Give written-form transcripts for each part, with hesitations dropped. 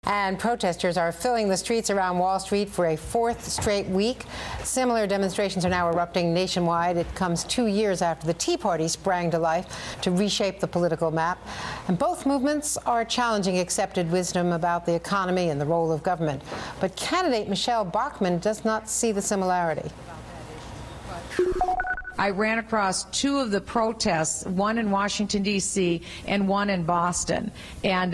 And protesters are filling the streets around Wall Street for a fourth straight week. Similar demonstrations are now erupting nationwide. It comes 2 years after the Tea Party sprang to life to reshape the political map. And both movements are challenging accepted wisdom about the economy and the role of government. But candidate Michelle Bachmann does not see the similarity. I ran across two of the protests, one in Washington, D.C. and one in Boston. And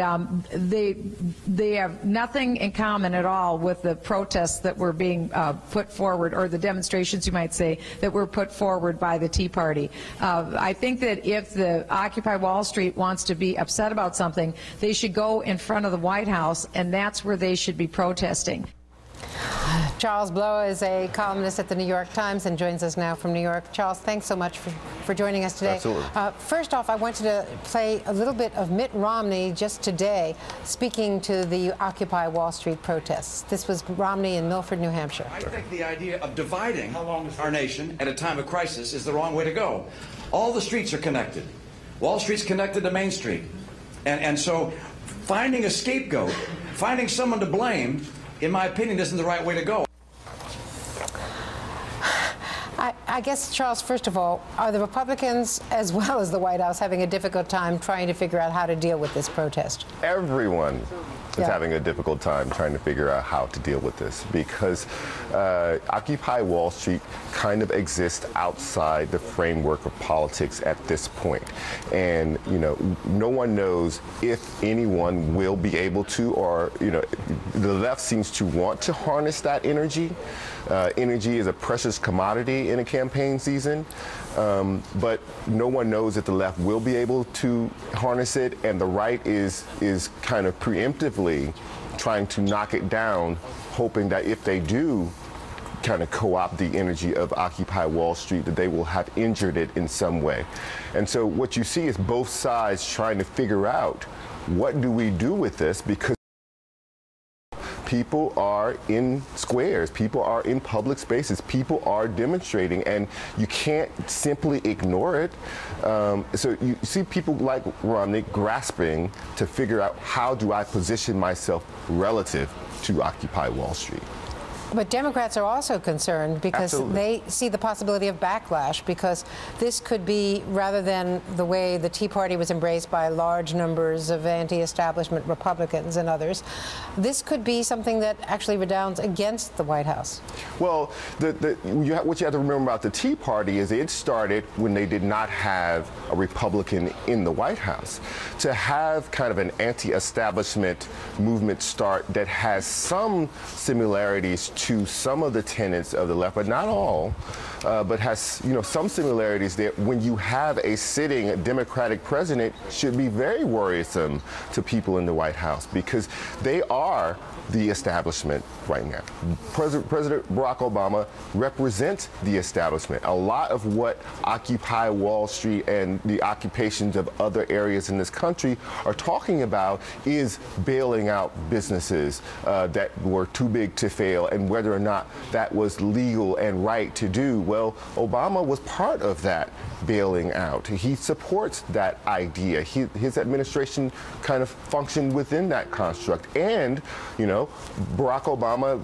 they have nothing in common at all with the protests that were being put forward, or the demonstrations, you might say, that were put forward by the Tea Party. I think that if the Occupy Wall Street wants to be upset about something, they should go in front of the White House, and that's where they should be protesting. Charles Blow is a columnist at the New York Times and joins us now from New York. Charles, thanks so much for joining us today. Absolutely. First off, I wanted to play a little bit of Mitt Romney just today speaking to the Occupy Wall Street protests. This was Romney in Milford, New Hampshire. I think the idea of dividing our nation at a time of crisis is the wrong way to go. All the streets are connected. Wall Street's connected to Main Street. And so finding a scapegoat, finding someone to blame, in my opinion, isn't the right way to go. I guess, Charles, first of all, are the Republicans as well as the White House having a difficult time trying to figure out how to deal with this protest? Everyone is having a difficult time trying to figure out how to deal with this, because Occupy Wall Street kind of exists outside the framework of politics at this point. And, you know, no one knows if anyone will be able to, or, you know, the left seems to want to harness that energy. Energy is a precious commodity in a campaign season, but no one knows that the left will be able to harness it, and the right is kind of preemptively trying to knock it down, hoping that if they do kind of co-opt the energy of Occupy Wall Street, that they will have injured it in some way. And so what you see is both sides trying to figure out, what do we do with this? Because people are in squares, people are in public spaces, people are demonstrating, and you can't simply ignore it. So you see people like Romney grasping to figure out, how do I position myself relative to Occupy Wall Street? But Democrats are also concerned because they see the possibility of backlash, because this could be, rather than the way the Tea Party was embraced by large numbers of anti-establishment Republicans and others, this could be something that actually redounds against the White House. Well, what you have to remember about the Tea Party is it started when they did not have a Republican in the White House. To have kind of an anti-establishment movement start that has some similarities to some of the tenets of the left, but not all, but has, you know, some similarities there. When you have a sitting Democratic president, should be very worrisome to people in the White House, because they are the establishment right now. President Barack Obama represents the establishment. A lot of what Occupy Wall Street and the occupations of other areas in this country are talking about is bailing out businesses that were too big to fail, and whether or not that was legal and right to do. Well, Obama was part of that bailing out. He supports that idea. His administration kind of functioned within that construct. And, you know, Barack Obama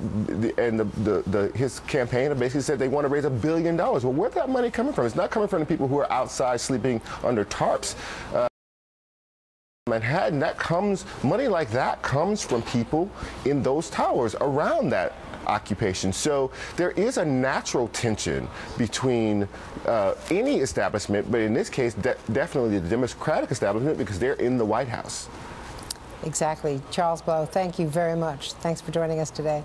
and his campaign basically said they want to raise $1 billion. Well, where's that money coming from? It's not coming from the people who are outside sleeping under tarps. Manhattan, money like that comes from people in those towers around that occupation. So there is a natural tension between any establishment, but in this case, definitely the Democratic establishment, because they're in the White House. Exactly. Charles Blow, thank you very much. Thanks for joining us today.